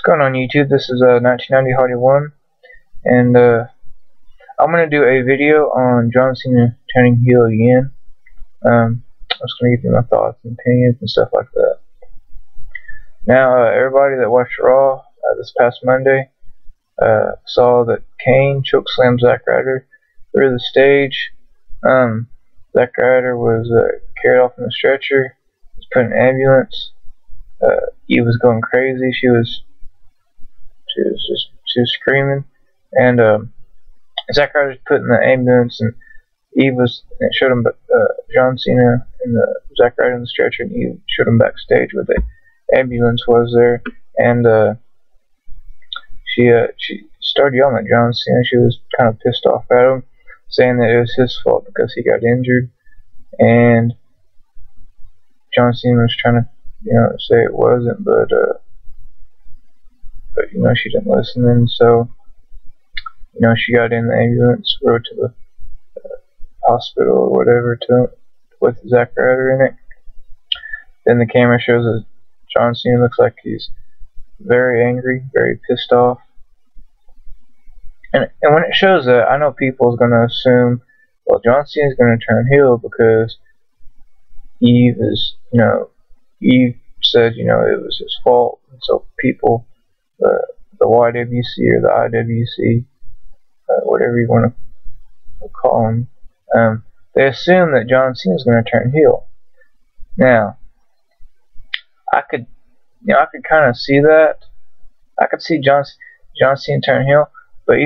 going on YouTube? This is 1990 Hardy 1, and I'm going to do a video on John Cena turning heel again. I'm just going to give you my thoughts and opinions and stuff like that. Now, everybody that watched Raw this past Monday saw that Kane chokeslammed Zack Ryder through the stage. Zack Ryder was carried off in a stretcher, was put in an ambulance. Eve was going crazy. She was screaming, and Zack Ryder was put in the ambulance, and Eve was. And it showed him, John Cena and Zack Ryder in the stretcher, and Eve showed him backstage where the ambulance was there, and she started yelling at John Cena. She was kind of pissed off at him, saying that it was his fault because he got injured, and John Cena was trying to, say it wasn't, but she didn't listen, and so, she got in the ambulance, rode to the hospital or whatever with Zack Ryder in it. Then the camera shows that John Cena looks like he's very angry, very pissed off. And when it shows that, I know people is going to assume, well, John Cena is going to turn heel because Eve is, Eve said, it was his fault. And so people, the YWC or the IWC, whatever you want to call them, they assume that John Cena is going to turn heel. Now, I could kind of see that. I could see John Cena turn heel, but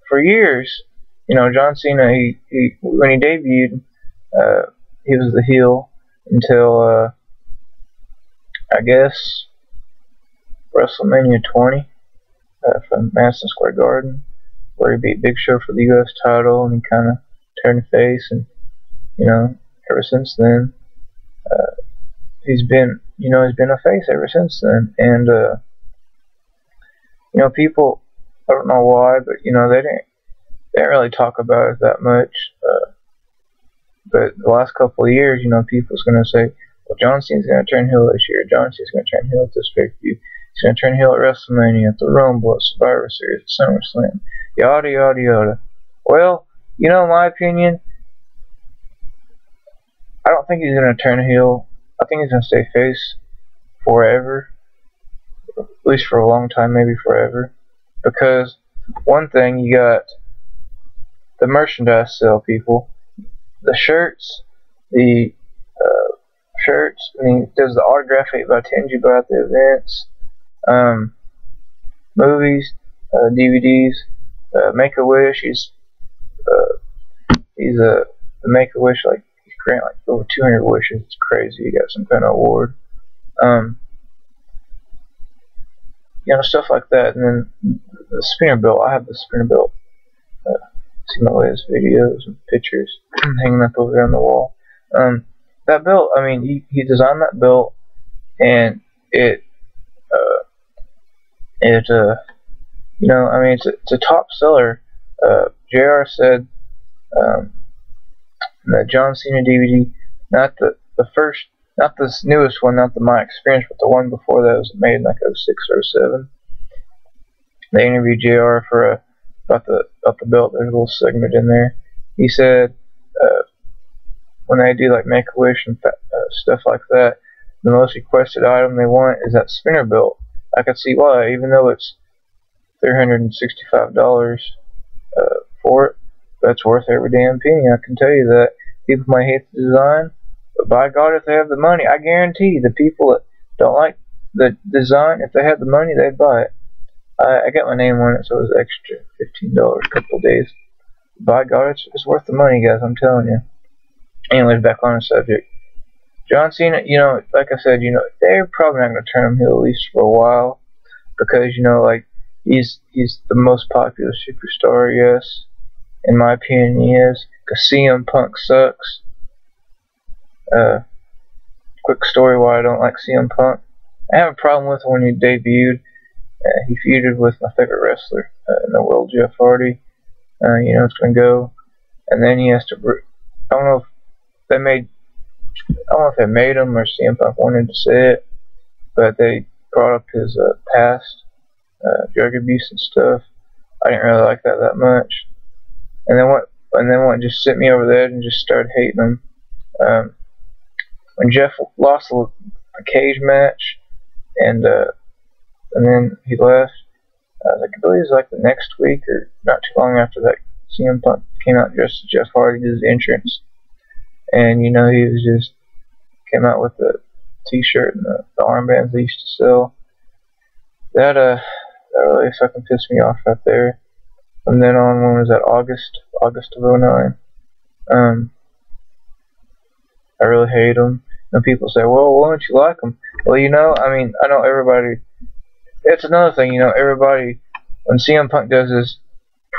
for years, John Cena, he when he debuted, he was the heel until I guess WrestleMania 20 from Madison Square Garden, where he beat Big Show for the U.S. title, and he kind of turned face, and ever since then, he's been a face ever since then, and people, I don't know why, but they didn't really talk about it that much, but the last couple of years, people's gonna say, well, John Cena's gonna turn heel this year, John Cena's gonna turn heel at this pay-per-view, he's gonna turn heel at WrestleMania, at the Rumble, at Survivor Series, at SummerSlam, yada yada yada. Well, in my opinion, I don't think he's gonna turn heel. I think he's gonna stay face forever, at least for a long time, maybe forever. Because one thing, you got the merchandise sale, people, the shirts, does the autograph 8x10s you buy at the events, movies, DVDs, Make-A-Wish. He's the Make-A-Wish, like he's granted like over 200 wishes. It's crazy. He got some kind of award. Stuff like that. And then the spinner belt. I have the spinner belt. See my latest videos and pictures hanging up over there on the wall. That belt, he designed that belt, and it's a top seller. JR said that John Cena DVD, not the first, not this newest one, not the My Experience, but the one before that was made in like 06 or 07. They interviewed JR for about the belt. There's a little segment in there. He said when they do like Make-A-Wish and stuff like that, the most requested item they want is that spinner belt. I could see why, even though it's $365 for it, that's worth every damn penny. I can tell you that. People might hate the design, but by God, if they have the money, I guarantee the people that don't like the design, if they had the money, they'd buy it. I got my name on it, so it was extra $15 a couple of days. By God, it's worth the money, guys, I'm telling you. Anyways, back on the subject. John Cena, like I said, they're probably not going to turn him heel, at least for a while, because, he's the most popular superstar, yes. In my opinion, he is. Because CM Punk sucks. Quick story why I don't like CM Punk. I have a problem with him when he debuted. He feuded with my favorite wrestler in the world, Jeff Hardy. It's going to go. And then he has to... I don't know if they made him or CM Punk wanted to say it, but they brought up his past drug abuse and stuff. I didn't really like that much. And then what just sent me over the edge and just started hating him. When Jeff lost a cage match, and then he left, I believe it was like the next week or not too long after that, CM Punk came out dressed as Jeff Hardy, did his entrance, and he was just came out with the T-shirt and the armbands they used to sell. That really fucking pissed me off right there. From then on, when was that? August of '09. I really hate him. And people say, well, why don't you like him? Well, I mean, I know everybody. It's another thing, everybody, when CM Punk does this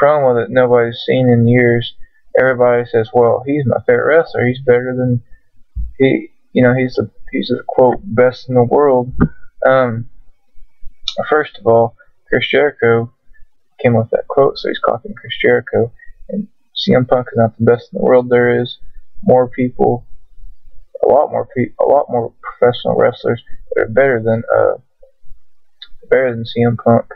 promo that nobody's seen in years, everybody says, well, he's my favorite wrestler. He's better than he's the quote best in the world. First of all, Chris Jericho came with that quote, so he's copying Chris Jericho. And CM Punk is not the best in the world. There is more people, a lot more professional wrestlers that are better than CM Punk.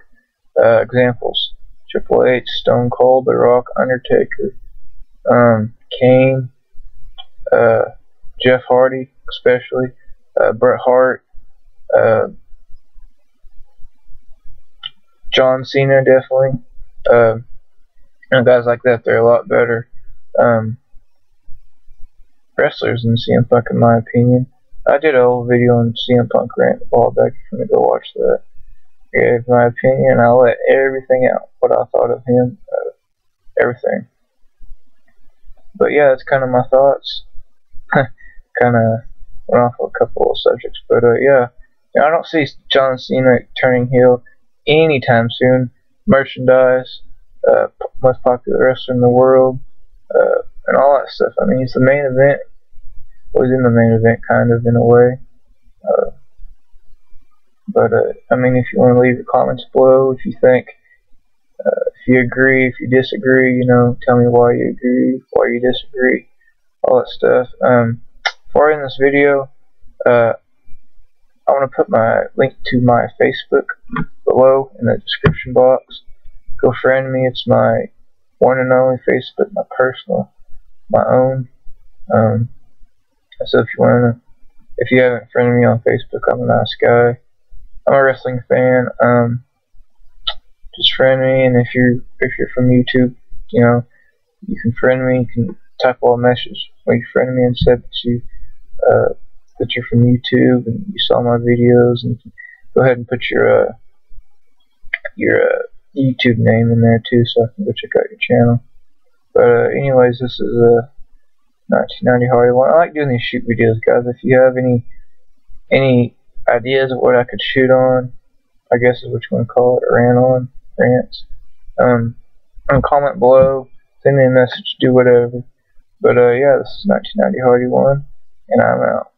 Examples: Triple H, Stone Cold, The Rock, Undertaker, Kane, Jeff Hardy, especially Bret Hart, John Cena, definitely. Guys like that, they're a lot better wrestlers than CM Punk, in my opinion. I did a whole video on CM Punk rant a while back. If you want to go watch that. I gave my opinion. I let everything out, what I thought of him, everything. But yeah, that's kind of my thoughts. Kind of went off a couple of subjects, but yeah, I don't see John Cena turning heel anytime soon. Merchandise, most popular wrestler in the world, and all that stuff. I mean, he's the main event. Well, he's in the main event, kind of, in a way. But I mean, if you want to leave your comments below, if you think, if you agree, if you disagree, tell me why you agree, why you disagree, all that stuff. Before I end this video, I want to put my link to my Facebook below in the description box. Go friend me. It's my one and only Facebook, my personal, my own. So if you haven't friended me on Facebook, I'm a nice guy. I'm a wrestling fan. Just friend me, and if you're from YouTube, you can friend me. You can type a little message when you friend me and said that you're from YouTube and you saw my videos, and you can go ahead and put your YouTube name in there too, so I can go check out your channel. But anyways, this is a 1990 Hardy one. I like doing these shoot videos, guys. If you have any ideas of what I could shoot on, I guess is what you want to call it, rants. Comment below, send me a message, do whatever. But yeah, this is 1990 Hardy one, and I'm out.